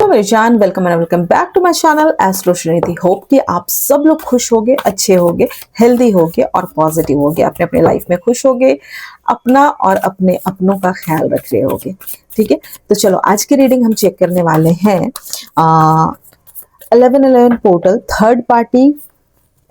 मेरे जान, welcome and welcome back to my channel astro Shrinidhi. Hope कि आप सब लोग खुश होगे, अच्छे होगे, हेल्दी होगे और पॉजिटिव होगे, अपने अपने लाइफ में खुश होगे, अपना और अपने अपनों का ख्याल रख रहे होगे। ठीक है, तो चलो आज की रीडिंग हम चेक करने वाले हैं 1111 पोर्टल थर्ड पार्टी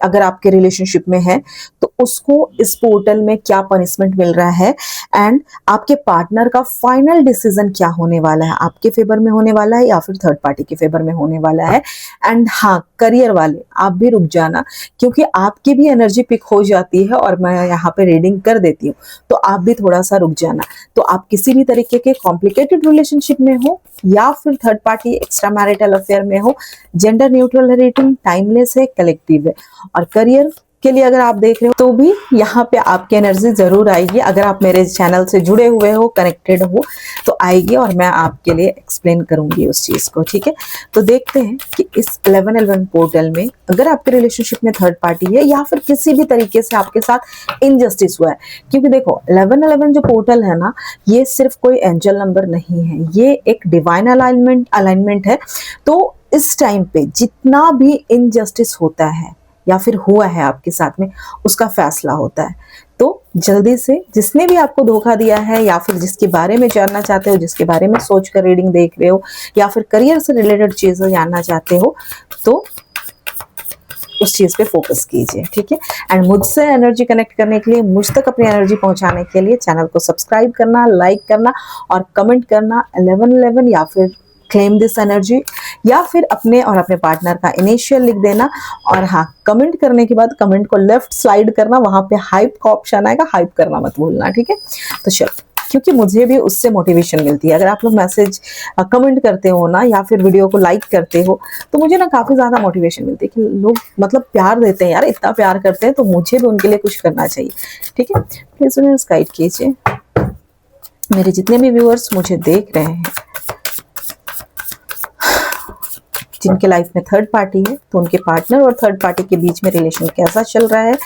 अगर आपके रिलेशनशिप में है तो उसको इस पोर्टल में क्या पनिशमेंट मिल रहा है एंड आपके पार्टनर का फाइनल डिसीजन क्या होने वाला है, आपके फेवर में होने वाला है या फिर थर्ड पार्टी के फेवर में होने वाला है। एंड हाँ, करियर वाले आप भी रुक जाना, क्योंकि आपकी भी एनर्जी पिक हो जाती है और मैं यहाँ पे रीडिंग कर देती हूँ, तो आप भी थोड़ा सा रुक जाना। तो आप किसी भी तरीके के कॉम्प्लिकेटेड रिलेशनशिप में हो या फिर third party extra marital affair में हो, जेंडर न्यूट्रल रेटिंग, टाइमलेस है, कलेक्टिव है। और करियर के लिए अगर आप देख रहे हो तो भी यहाँ पे आपकी एनर्जी जरूर आएगी। अगर आप मेरे चैनल से जुड़े हुए हो, कनेक्टेड हो, तो आएगी और मैं आपके लिए एक्सप्लेन करूंगी उस चीज को। ठीक है, तो देखते हैं कि इस 1111 पोर्टल में अगर आपके रिलेशनशिप में थर्ड पार्टी है या फिर किसी भी तरीके से आपके साथ इनजस्टिस हुआ है। क्योंकि देखो 1111 जो पोर्टल है ना, ये सिर्फ कोई एंजल नंबर नहीं है, ये एक डिवाइन अलाइनमेंट है। तो इस टाइम पे जितना भी इनजस्टिस होता है या फिर हुआ है आपके साथ में, उसका फैसला होता है। तो जल्दी से जिसने भी आपको धोखा दिया है या फिर जिसके बारे में जानना चाहते हो, जिसके बारे में सोचकर रीडिंग देख रहे हो या फिर करियर से रिलेटेड चीजें जानना चाहते हो, तो उस चीज पे फोकस कीजिए। ठीक है, एंड मुझसे एनर्जी कनेक्ट करने के लिए, मुझ तक अपनी एनर्जी पहुंचाने के लिए चैनल को सब्सक्राइब करना, लाइक करना और कमेंट करना 1111 या फिर क्लेम दिस एनर्जी, या फिर अपने और अपने पार्टनर का इनिशियल लिख देना। और हाँ, कमेंट करने के बाद कमेंट को लेफ्ट स्लाइड करना, वहां पे हाइप का ऑप्शन आएगा, हाइप करना मत भूलना। ठीक है, तो चलो, क्योंकि मुझे भी उससे मोटिवेशन मिलती है। अगर आप लोग मैसेज कमेंट करते हो ना या फिर वीडियो को लाइक करते हो, तो मुझे ना काफी ज्यादा मोटिवेशन मिलती है कि लोग मतलब प्यार देते हैं यार, इतना प्यार करते हैं, तो मुझे भी उनके लिए कुछ करना चाहिए। ठीक है, प्लीज उन्हें गाइड कीजिए। मेरे जितने भी व्यूअर्स मुझे देख रहे हैं जिनके लाइफ में थर्ड पार्टी है, तो उनके पार्टनर और थर्ड पार्टी के बीच में रिलेशन कैसा चल रहा है।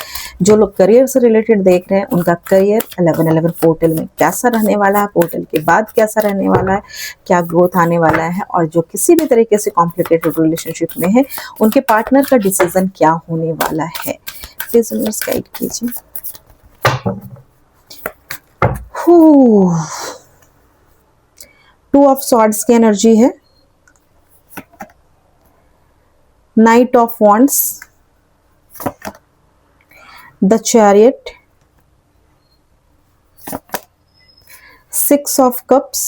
जो लोग करियर से रिलेटेड देख रहे हैं, उनका करियर 1111 पोर्टल में कैसा रहने वाला है, पोर्टल के बाद कैसा रहने वाला है, क्या ग्रोथ आने वाला है। और जो किसी भी तरीके से कॉम्प्लिकेटेड रिलेशनशिप में है, उनके पार्टनर का डिसीजन क्या होने वाला है, प्लीज गाइड कीजिए। 2 ऑफ सॉर्ड्स की एनर्जी है, Knight of Wands, the Chariot, 6 of Cups,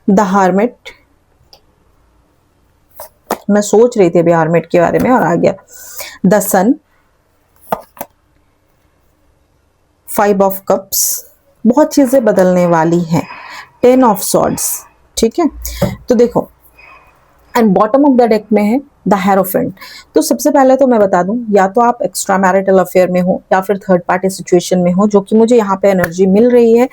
the Hermit। मैं सोच रही थी अभी Hermit के बारे में और आ गया the Sun, 5 of Cups। बहुत चीजें बदलने वाली हैं, 10 of Swords। ठीक है, तो देखो, and bottom of the deck में है द हेरोफेंट। तो सबसे पहले तो मैं बता दूं, या तो आप एक्स्ट्रा मैरिटल अफेयर में हो या फिर थर्ड पार्टी सिचुएशन में हो, जो कि मुझे यहाँ पे एनर्जी मिल रही है,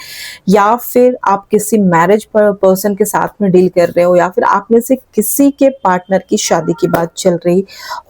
या फिर आप किसी मैरिज पर्सन के साथ में डील कर रहे हो, या फिर आप में से किसी के पार्टनर की शादी की बात चल रही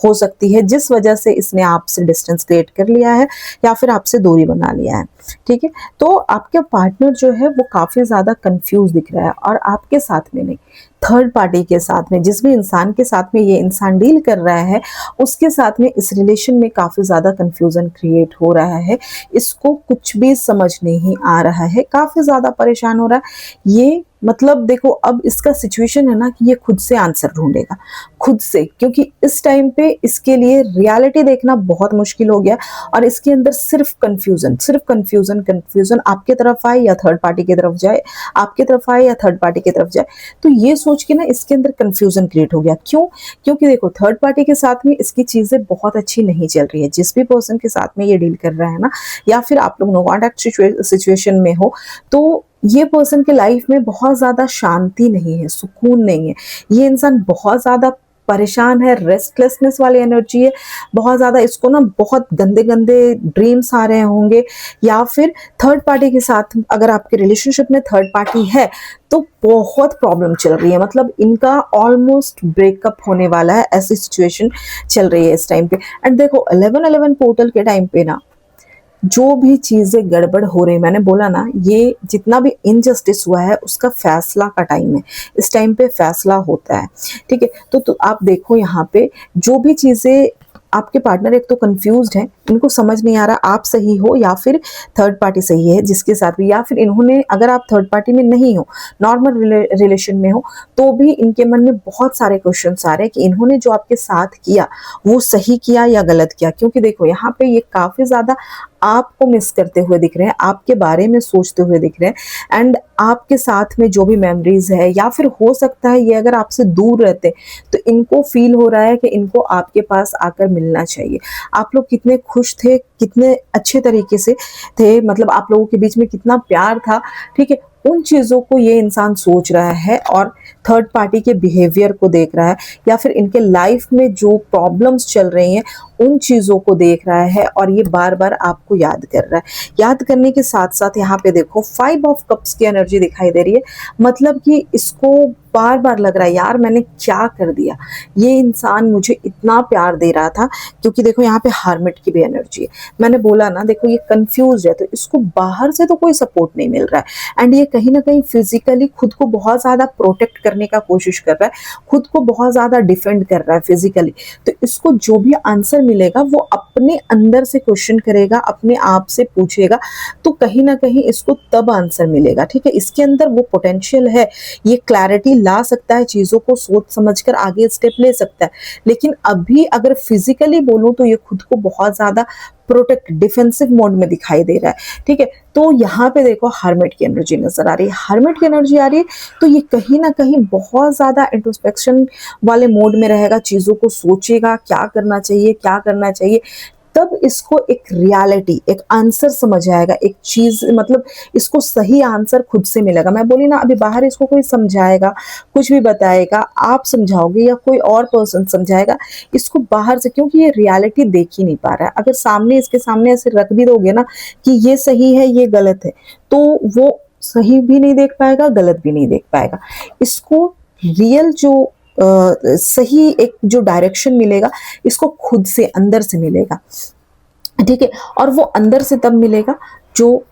हो सकती है, जिस वजह से इसने आपसे डिस्टेंस क्रिएट कर लिया है या फिर आपसे दूरी बना लिया है। ठीक है, तो आपके पार्टनर जो है वो काफी ज्यादा कंफ्यूज दिख रहा है, और आपके साथ में नहीं, थर्ड पार्टी के साथ में, जिस भी इंसान के साथ में ये इंसान डील कर रहा है, उसके साथ में इस रिलेशन में काफी ज्यादा कंफ्यूजन क्रिएट हो रहा है। इसको कुछ भी समझ नहीं आ रहा है, काफी ज्यादा परेशान हो रहा है ये। मतलब देखो, अब इसका सिचुएशन है ना कि ये खुद से आंसर ढूंढेगा, खुद से, क्योंकि इस टाइम पे इसके लिए रियलिटी देखना बहुत मुश्किल हो गया, और इसके अंदर सिर्फ कंफ्यूजन आपके तरफ आए या थर्ड पार्टी की तरफ जाए, आपके तरफ आए या थर्ड पार्टी की तरफ जाए। तो ये सोच के ना इसके अंदर कंफ्यूजन क्रिएट हो गया। क्यों? क्योंकि देखो, थर्ड पार्टी के साथ में इसकी चीजें बहुत अच्छी नहीं चल रही है। जिस भी पर्सन के साथ में ये डील कर रहा है ना, या फिर आप लोग नो कॉन्टैक्ट सिचुएशन में हो, तो ये पर्सन के लाइफ में बहुत ज्यादा शांति नहीं है, सुकून नहीं है। ये इंसान बहुत ज्यादा परेशान है, रेस्टलेसनेस वाली एनर्जी है बहुत ज्यादा। इसको ना बहुत गंदे गंदे ड्रीम्स आ रहे होंगे, या फिर थर्ड पार्टी के साथ अगर आपके रिलेशनशिप में थर्ड पार्टी है तो बहुत प्रॉब्लम चल रही है। मतलब इनका ऑलमोस्ट ब्रेकअप होने वाला है, ऐसी सिचुएशन चल रही है इस टाइम पे। एंड देखो 1111 पोर्टल के टाइम पे ना जो भी चीजें गड़बड़ हो रही, मैंने बोला ना, ये जितना भी इनजस्टिस हुआ है उसका फैसला का टाइम है, इस टाइम पे फैसला होता है। ठीक है, तो आप देखो यहाँ पे जो भी चीजें, आपके पार्टनर एक तो कंफ्यूज्ड है, इनको समझ नहीं आ रहा आप सही हो या फिर थर्ड पार्टी सही है जिसके साथ भी, या फिर इन्होंने, अगर आप थर्ड पार्टी में नहीं हो, नॉर्मल रिलेशन में हो, तो भी इनके मन में बहुत सारे क्वेश्चंस आ रहे हैं कि इन्होंने जो आपके साथ किया वो सही किया या गलत किया। क्योंकि देखो यहाँ पे ये काफी ज्यादा आपको मिस करते हुए दिख रहे हैं, आपके बारे में सोचते हुए दिख रहे हैं, एंड आपके साथ में जो भी मेमोरीज है, या फिर हो सकता है ये अगर आपसे दूर रहते तो इनको फील हो रहा है कि इनको आपके पास आकर मिलना चाहिए। आप लोग कितने खुश थे, कितने अच्छे तरीके से थे, मतलब आप लोगों के बीच में कितना प्यार था। ठीक है, उन चीजों को ये इंसान सोच रहा है और थर्ड पार्टी के बिहेवियर को देख रहा है, या फिर इनके लाइफ में जो प्रॉब्लम्स चल रही हैं उन चीजों को देख रहा है, और ये बार बार आपको याद कर रहा है। याद करने के साथ साथ यहाँ पे देखो 5 ऑफ कप्स की एनर्जी दिखाई दे रही है, मतलब कि इसको बार बार लग रहा है यार मैंने क्या कर दिया, ये इंसान मुझे इतना प्यार दे रहा था। क्योंकि देखो यहाँ पे हार्मिट की भी एनर्जी है, मैंने बोला ना, देखो ये कंफ्यूज है, तो इसको बाहर से तो कोई सपोर्ट नहीं मिल रहा है, एंड ये कहीं ना कहीं फिजिकली खुद को बहुत ज्यादा प्रोटेक्ट करने का कोशिश कर रहा है, खुद को बहुत ज्यादा डिफेंड कर रहा है फिजिकली। तो इसको जो भी आंसर मिलेगा वो अपने अंदर से क्वेश्चन करेगा, अपने आप से पूछेगा, तो कहीं ना कहीं इसको तब आंसर मिलेगा। ठीक है, इसके अंदर वो पोटेंशियल है, ये क्लैरिटी ला सकता है, चीजों को सोच समझकर आगे स्टेप ले सकता है। लेकिन अभी अगर फिजिकली बोलूं तो ये खुद को बहुत ज्यादा प्रोटेक्ट, डिफेंसिव मोड में दिखाई दे रहा है। ठीक है, तो यहाँ पे देखो हर्मिट की एनर्जी नजर आ रही है, हर्मिट की एनर्जी आ रही है, तो ये कहीं ना कहीं बहुत ज्यादा इंट्रोस्पेक्शन वाले मोड में रहेगा, चीजों को सोचेगा क्या करना चाहिए, क्या करना चाहिए। तब इसको एक रियलिटी, एक आंसर समझ आएगा, एक चीज, मतलब इसको सही आंसर खुद से मिलेगा। मैं बोली ना, अभी बाहर इसको कोई समझाएगा, कुछ भी बताएगा, आप समझाओगे या कोई और पर्सन समझाएगा इसको बाहर से, क्योंकि ये रियलिटी देख ही नहीं पा रहा है। अगर सामने, इसके सामने ऐसे रख भी दोगे ना कि ये सही है ये गलत है, तो वो सही भी नहीं देख पाएगा, गलत भी नहीं देख पाएगा। इसको रियल जो सही एक जो डायरेक्शन मिलेगा, इसको खुद से अंदर से मिलेगा। ठीक है, और वो अंदर से तब मिलेगा जो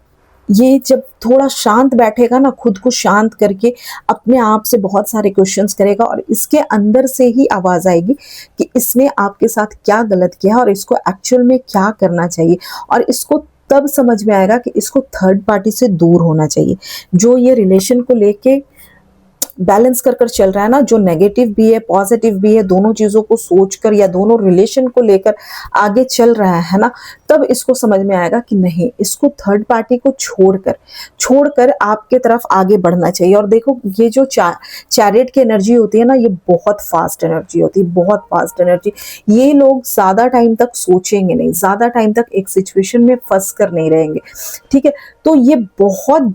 ये जब थोड़ा शांत बैठेगा ना, खुद को शांत करके अपने आप से बहुत सारे क्वेश्चंस करेगा, और इसके अंदर से ही आवाज आएगी कि इसने आपके साथ क्या गलत किया और इसको एक्चुअल में क्या करना चाहिए। और इसको तब समझ में आएगा कि इसको थर्ड पार्टी से दूर होना चाहिए। जो ये रिलेशन को लेके बैलेंस कर कर चल रहा है ना, जो नेगेटिव भी है पॉजिटिव भी है, दोनों चीजों को सोचकर या दोनों रिलेशन को लेकर आगे चल रहा है ना, तब इसको समझ में आएगा कि नहीं, इसको थर्ड पार्टी को छोड़कर आपके तरफ आगे बढ़ना चाहिए। और देखो ये जो चैरियट की एनर्जी होती है ना, ये बहुत फास्ट एनर्जी होती है, बहुत फास्ट एनर्जी। ये लोग ज्यादा टाइम तक सोचेंगे नहीं, ज्यादा टाइम तक एक सिचुएशन में फंस कर नहीं रहेंगे। ठीक है, तो ये बहुत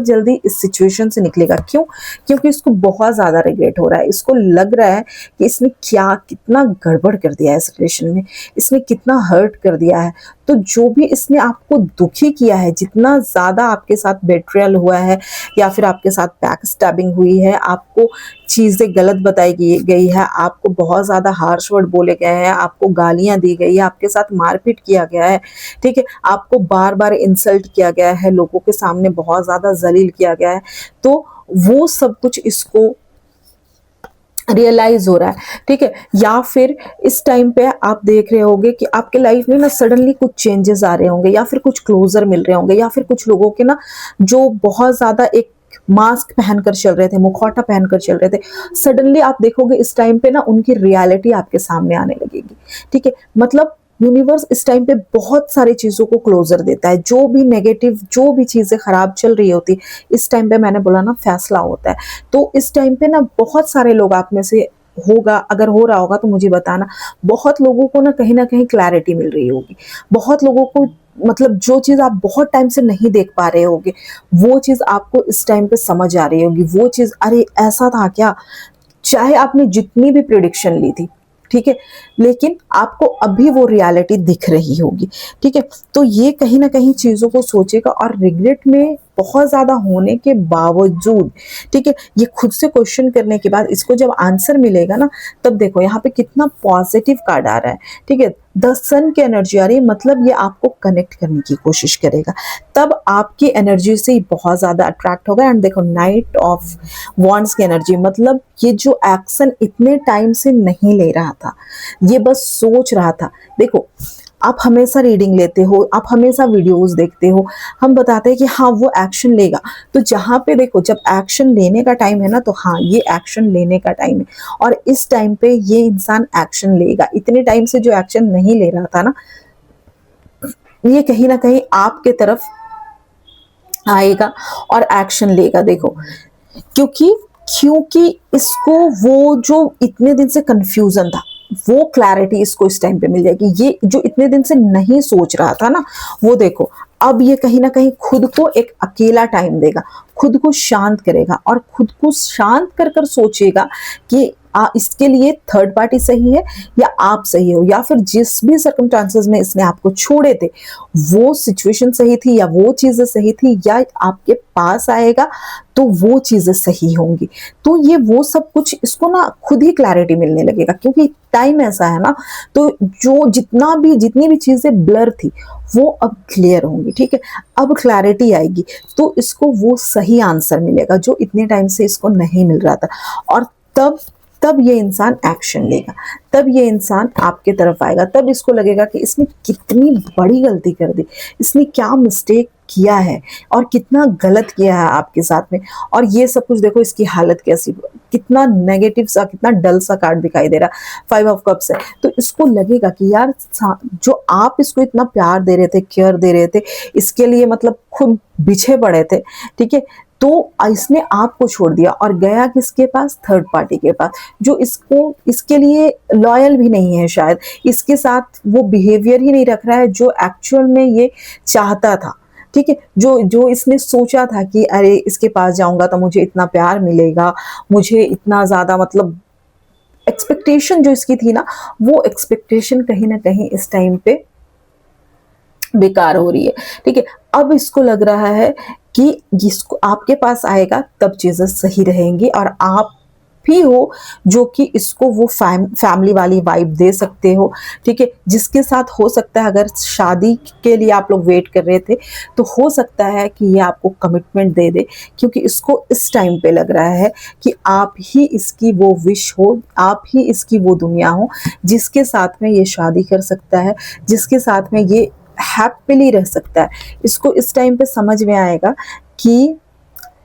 जल्दी इस सिचुएशन से निकलेगा। क्यों? क्योंकि इसको बहुत ज्यादा रिग्रेट हो रहा है, इसको लग रहा है कि इसने कितना गड़बड़ कर दिया है इस रिलेशन में, इसने कितना हर्ट कर दिया है। तो जो भी इसने आपको दुखी किया है, जितना ज्यादा आपके साथ बेट्रियल हुआ है, या फिर आपके साथ बैक स्टैबिंग हुई है, आपको चीजें गलत बताई गई है, आपको बहुत ज्यादा हार्श वर्ड बोले गए हैं, आपको गालियां दी गई है, आपके साथ मारपीट किया गया है, ठीक है, आपको बार बार इंसल्ट किया गया है, लोगों के सामने बहुत ज्यादा जलील किया गया है, तो वो सब कुछ इसको रियलाइज हो रहा है। ठीक है, या फिर इस टाइम पे आप देख रहे होंगे कि आपके लाइफ में ना सडनली कुछ चेंजेस आ रहे होंगे, या फिर कुछ क्लोजर मिल रहे होंगे, या फिर कुछ लोगों के ना जो बहुत ज्यादा एक मास्क पहनकर चल रहे थे, मुखौटा पहनकर चल रहे थे, सडनली आप देखोगे इस टाइम पे ना उनकी रियलिटी आपके सामने आने लगेगी। ठीक है, मतलब यूनिवर्स इस टाइम पे बहुत सारी चीजों को क्लोजर देता है। जो भी नेगेटिव, जो भी चीजें खराब चल रही होती, इस टाइम पे मैंने बोला ना फैसला होता है। तो इस टाइम पे ना बहुत सारे लोग आप में से होगा, अगर हो रहा होगा तो मुझे बताना, बहुत लोगों को ना कहीं क्लैरिटी मिल रही होगी, बहुत लोगों को मतलब जो चीज आप बहुत टाइम से नहीं देख पा रहे होगे वो चीज आपको इस टाइम पे समझ आ रही होगी। वो चीज, अरे ऐसा था क्या, चाहे आपने जितनी भी प्रिडिक्शन ली थी, ठीक है, लेकिन आपको अभी वो रियलिटी दिख रही होगी। ठीक है, तो ये कहीं ना कहीं चीजों को सोचेगा, और रिग्रेट में बहुत ज्यादा होने के बावजूद, ठीक है, ये खुद से क्वेश्चन करने के बाद इसको जब आंसर मिलेगा ना, तब देखो यहाँ पे कितना पॉजिटिव कार्ड आ रहा है, ठीक है। द सन की एनर्जी आ रही है, मतलब ये आपको कनेक्ट करने की कोशिश करेगा, तब आपकी एनर्जी से बहुत ज्यादा अट्रैक्ट होगा। एंड देखो नाइट ऑफ वॉन्ड्स की एनर्जी, मतलब ये जो एक्शन इतने टाइम से नहीं ले रहा था, ये बस सोच रहा था। देखो आप हमेशा रीडिंग लेते हो, आप हमेशा वीडियोस देखते हो, हम बताते हैं कि हाँ वो एक्शन लेगा, तो जहाँ पे देखो जब एक्शन लेने का टाइम है ना, तो हाँ ये एक्शन लेने का टाइम है, और इस टाइम पे ये इंसान एक्शन लेगा। इतने टाइम से जो एक्शन नहीं ले रहा था ना, ये कहीं ना कहीं आपके तरफ आएगा और एक्शन लेगा। देखो क्योंकि क्योंकि इसको वो जो इतने दिन से कंफ्यूजन था, वो क्लैरिटी इसको इस टाइम पे मिल जाएगी। ये जो इतने दिन से नहीं सोच रहा था ना, वो देखो अब ये कहीं ना कहीं खुद को एक अकेला टाइम देगा, खुद को शांत करेगा, और खुद को शांत कर कर सोचेगा कि इसके लिए थर्ड पार्टी सही है या आप सही हो, या फिर जिस भी सर्कमस्टांसेस में इसने आपको छोड़े थे वो सिचुएशन सही थी, या वो चीजें सही थी, या आपके पास आएगा तो वो चीजें सही होंगी। तो ये वो सब कुछ इसको ना खुद ही क्लैरिटी मिलने लगेगा, क्योंकि टाइम ऐसा है ना, तो जो जितनी भी चीजें ब्लर थी वो अब क्लियर होंगी, ठीक है। अब क्लैरिटी आएगी तो इसको वो सही आंसर मिलेगा जो इतने टाइम से इसको नहीं मिल रहा था, और तब तब ये इंसान एक्शन लेगा, तब ये इंसान आपके तरफ आएगा, तब इसको लगेगा कि इसने कितनी बड़ी गलती कर दी, इसने क्या मिस्टेक किया है और कितना गलत किया है आपके साथ में। और ये सब कुछ देखो इसकी हालत कैसी, कितना नेगेटिव सा, कितना डल सा कार्ड दिखाई दे रहा, 5 ऑफ कप्स है। तो इसको लगेगा कि यार जो आप इसको इतना प्यार दे रहे थे, केयर दे रहे थे, इसके लिए मतलब खुद पीछे पड़े थे, ठीक है, तो इसने आपको छोड़ दिया और गया किसके पास, थर्ड पार्टी के पास, जो इसके लिए लॉयल भी नहीं है, शायद इसके साथ वो बिहेवियर ही नहीं रख रहा है जो एक्चुअल में ये चाहता था, ठीक है। जो इसने सोचा था कि अरे इसके पास जाऊंगा तो मुझे इतना प्यार मिलेगा, मुझे इतना ज्यादा, मतलब एक्सपेक्टेशन जो इसकी थी ना, वो एक्सपेक्टेशन कहीं ना कहीं इस टाइम पे बेकार हो रही है, ठीक है। अब इसको लग रहा है कि जिसको आपके पास आएगा तब चीजें सही रहेंगी, और आप भी हो जो कि इसको वो फैमिली वाली वाइब दे सकते हो, ठीक है। जिसके साथ हो सकता है, अगर शादी के लिए आप लोग वेट कर रहे थे, तो हो सकता है कि ये आपको कमिटमेंट दे दे, क्योंकि इसको इस टाइम पे लग रहा है कि आप ही इसकी वो विश हो, आप ही इसकी वो दुनिया हो जिसके साथ में ये शादी कर सकता है, जिसके साथ में ये हैप्पीली रह सकता है। इसको इस टाइम पे समझ में आएगा कि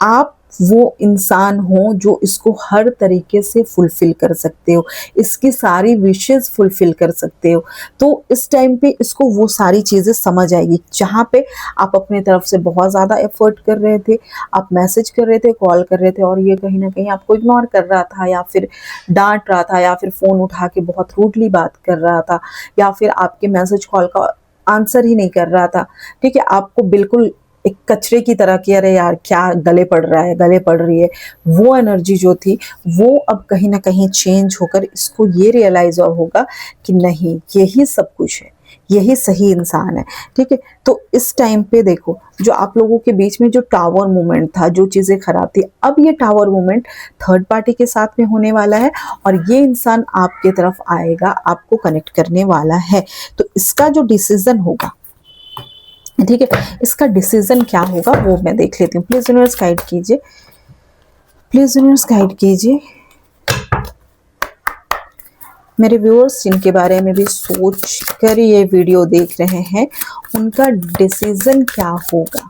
आप वो इंसान हो जो इसको हर तरीके से फुलफिल कर सकते हो, इसकी सारी विशेस फुलफिल कर सकते हो। तो इस टाइम पे इसको वो सारी चीजें समझ आएगी, जहाँ पे आप अपने तरफ से बहुत ज्यादा एफर्ट कर रहे थे, आप मैसेज कर रहे थे, कॉल कर रहे थे, और ये कहीं ना कहीं आपको इग्नोर कर रहा था, या फिर डांट रहा था, या फिर फोन उठा के बहुत रूडली बात कर रहा था, या फिर आपके मैसेज कॉल का आंसर ही नहीं कर रहा था, ठीक है। आपको बिल्कुल एक कचरे की तरह कि अरे यार क्या गले पड़ रहा है, गले पड़ रही है, वो एनर्जी जो थी वो अब कहीं ना कहीं चेंज होकर इसको ये रियलाइज और होगा कि नहीं, यही सब कुछ है, यही सही इंसान है, ठीक है। तो इस टाइम पे देखो जो आप लोगों के बीच में जो टावर मूवमेंट था, जो चीजें खराब थी, अब ये टावर मूवमेंट थर्ड पार्टी के साथ में होने वाला है, और ये इंसान आपके तरफ आएगा, आपको कनेक्ट करने वाला है। तो इसका जो डिसीजन होगा, ठीक है, इसका डिसीजन क्या होगा वो मैं देख लेती हूँ। प्लीज यूनिवर्स गाइड कीजिए, प्लीज यूनिवर्स गाइड कीजिए मेरे व्यूअर्स जिनके बारे में भी सोच कर ये वीडियो देख रहे हैं, उनका डिसीजन क्या होगा,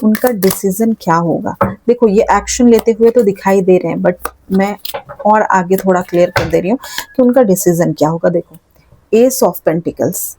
उनका डिसीजन क्या होगा। देखो ये एक्शन लेते हुए तो दिखाई दे रहे हैं, बट मैं और आगे थोड़ा क्लियर कर दे रही हूँ कि उनका डिसीजन क्या होगा। देखो एस ऑफ पेंटिकल्स,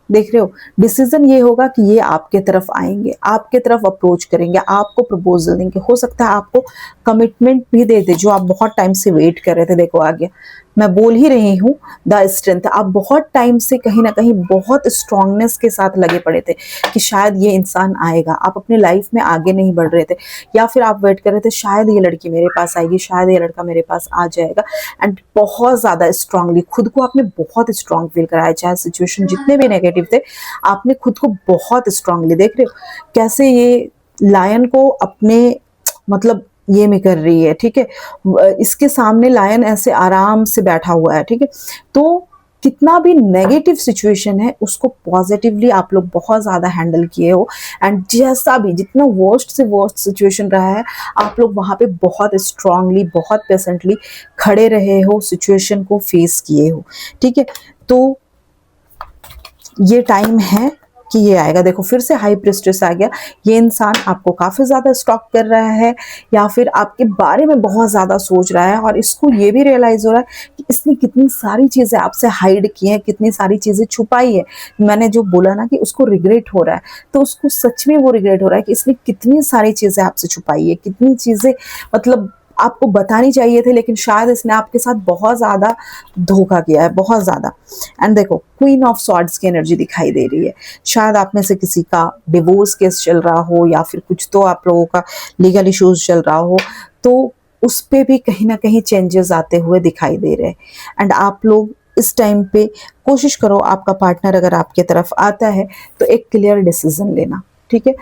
देख रहे हो, डिसीजन ये होगा कि ये आपके तरफ आएंगे, आपके तरफ अप्रोच करेंगे, आपको प्रपोजल देंगे, हो सकता है आपको कमिटमेंट भी दे दे जो आप बहुत टाइम से वेट कर रहे थे। देखो आ गया, मैं बोल ही रही हूँ द स्ट्रेंथ, आप बहुत टाइम से कहीं ना कहीं बहुत स्ट्रांगनेस के साथ लगे पड़े थे कि शायद ये इंसान आएगा, आप अपने लाइफ में आगे नहीं बढ़ रहे थे, या फिर आप वेट कर रहे थे शायद ये लड़की मेरे पास आएगी, शायद ये लड़का मेरे पास आ जाएगा, एंड बहुत ज्यादा स्ट्रांगली खुद को आपने बहुत स्ट्रांग फील कराया, चाहे सिचुएशन जितने भी नेगेटिव थे, आपने खुद को बहुत स्ट्रांगली, देख रहे हो कैसे ये लायन को अपने मतलब ये में कर रही है, ठीक है। इसके सामने लायन ऐसे आराम से बैठा हुआ है, ठीक है। तो कितना भी नेगेटिव सिचुएशन है उसको पॉजिटिवली आप लोग बहुत ज्यादा हैंडल किए हो, एंड जैसा भी जितना वर्स्ट से वर्स्ट सिचुएशन रहा है आप लोग वहां पे बहुत स्ट्रांगली, बहुत पेशेंटली खड़े रहे हो, सिचुएशन को फेस किए हो, ठीक है। तो ये टाइम है कि ये आएगा। देखो फिर से हाई प्रिस्टेस आ गया। ये इंसान आपको काफी ज्यादा स्टॉक कर रहा है या फिर आपके बारे में बहुत ज्यादा सोच रहा है, और इसको ये भी रियलाइज हो रहा है कि इसने कितनी सारी चीजें आपसे हाइड की हैं, कितनी सारी चीजें छुपाई है। मैंने जो बोला ना कि उसको रिग्रेट हो रहा है, तो उसको सच में वो रिग्रेट हो रहा है कि इसने कितनी सारी चीजें आपसे छुपाई है, कितनी चीजें मतलब आपको बतानी चाहिए थे, लेकिन शायद इसने आपके साथ बहुत ज्यादा धोखा किया है, बहुत ज्यादा। एंड देखो क्वीन ऑफ सॉर्ड्स की एनर्जी दिखाई दे रही है। शायद आप में से किसी का डिवोर्स केस चल रहा हो या फिर कुछ तो आप लोगों का लीगल इश्यूज चल रहा हो, तो उस पे भी कहीं ना कहीं चेंजेस आते हुए दिखाई दे रहे हैं। एंड आप लोग इस टाइम पे कोशिश करो, आपका पार्टनर अगर आपके तरफ आता है तो एक क्लियर डिसीजन लेना, ठीक है।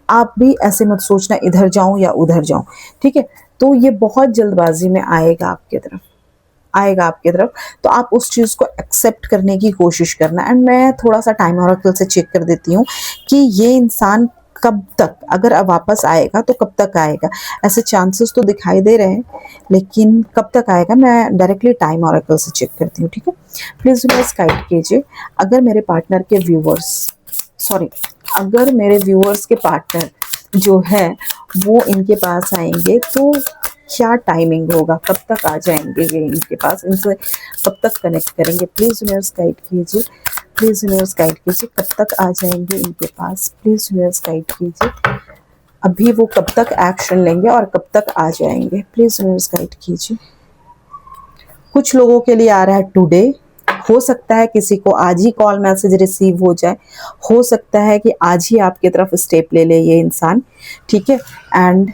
आप भी ऐसे मत सोचना इधर जाऊं या उधर जाऊं, ठीक है। तो ये बहुत जल्दबाजी में आएगा आपके तरफ, आएगा आपके तरफ, तो आप उस चीज को एक्सेप्ट करने की कोशिश करना। एंड मैं थोड़ा सा टाइम ऑरेकल से चेक कर देती हूँ कि ये इंसान कब तक, अगर अब वापस आएगा तो कब तक आएगा। ऐसे चांसेस तो दिखाई दे रहे हैं, लेकिन कब तक आएगा मैं डायरेक्टली टाइम ऑरेकल से चेक करती हूँ, ठीक है। प्लीज यूनिवर्स गाइड कीजिए। अगर मेरे पार्टनर के व्यूवर्स, सॉरी, अगर मेरे व्यूअर्स के पार्टनर जो है वो इनके पास आएंगे तो क्या टाइमिंग होगा, कब तक आ जाएंगे ये इनके पास, इनसे कब तक कनेक्ट करेंगे। प्लीज यूनिवर्स गाइड कीजिए, प्लीज यूनिवर्स गाइड कीजिए, कब तक आ जाएंगे इनके पास। प्लीज यूनिवर्स गाइड कीजिए, अभी वो कब तक एक्शन लेंगे और कब तक आ जाएंगे। प्लीज यूनिवर्स गाइड कीजिए। कुछ लोगों के लिए आ रहा है टुडे, हो सकता है किसी को आज ही कॉल मैसेज रिसीव हो जाए, हो सकता है कि आज ही आपकी तरफ स्टेप ले ले ये इंसान, ठीक है। एंड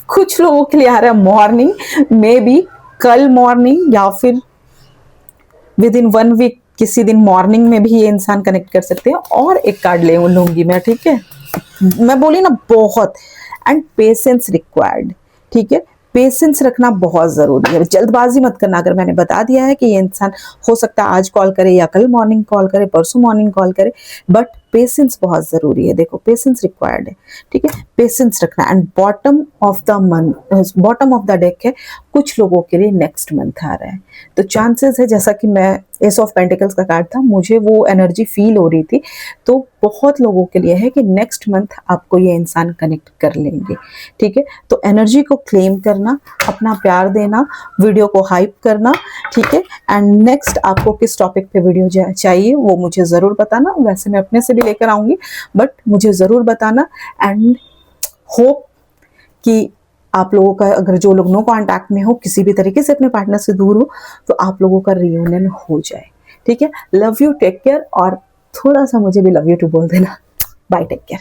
कुछ लोगों के लिए आ रहा है मॉर्निंग, मे बी कल मॉर्निंग या फिर विद इन 1 वीक किसी दिन मॉर्निंग में भी ये इंसान कनेक्ट कर सकते हैं। और एक कार्ड लूंगी मैं, ठीक है। मैं बोली ना बहुत, एंड पेशेंस रिक्वायर्ड, ठीक है। पेशेंस रखना बहुत जरूरी है, जल्दबाजी मत करना। अगर मैंने बता दिया है कि ये इंसान हो सकता है आज कॉल करे या कल मॉर्निंग कॉल करे, परसों मॉर्निंग कॉल करे, बट पेशेंस बहुत जरूरी है। देखो पेशेंस रिक्वायर्ड है, ठीक है, पेशेंस रखना। And bottom of the month, bottom of the deck है, कुछ लोगों के लिए नेक्स्ट मंथ आ रहा है, तो चांसेस है, जैसा कि मैं एस ऑफ पेंटिकल्स का कार्ड था, मुझे वो एनर्जी फील हो रही थी, तो बहुत लोगों के लिए है कि नेक्स्ट मंथ आपको ये इंसान कनेक्ट कर लेंगे, ठीक है। तो एनर्जी को क्लेम करना, अपना प्यार देना, वीडियो को हाइप करना, ठीक है। एंड नेक्स्ट आपको किस टॉपिक पे वीडियो चाहिए वो मुझे ज़रूर बताना। वैसे मैं अपने से भी लेकर आऊँगी, बट मुझे ज़रूर बताना। एंड होप कि आप लोगों का, अगर जो लोग नो कांटेक्ट में हो, किसी भी तरीके से अपने पार्टनर से दूर हो, तो आप लोगों का रियूनियन हो जाए, ठीक है। लव यू, टेक केयर, और थोड़ा सा मुझे भी लव यू टू बोल देना। Bye, take care.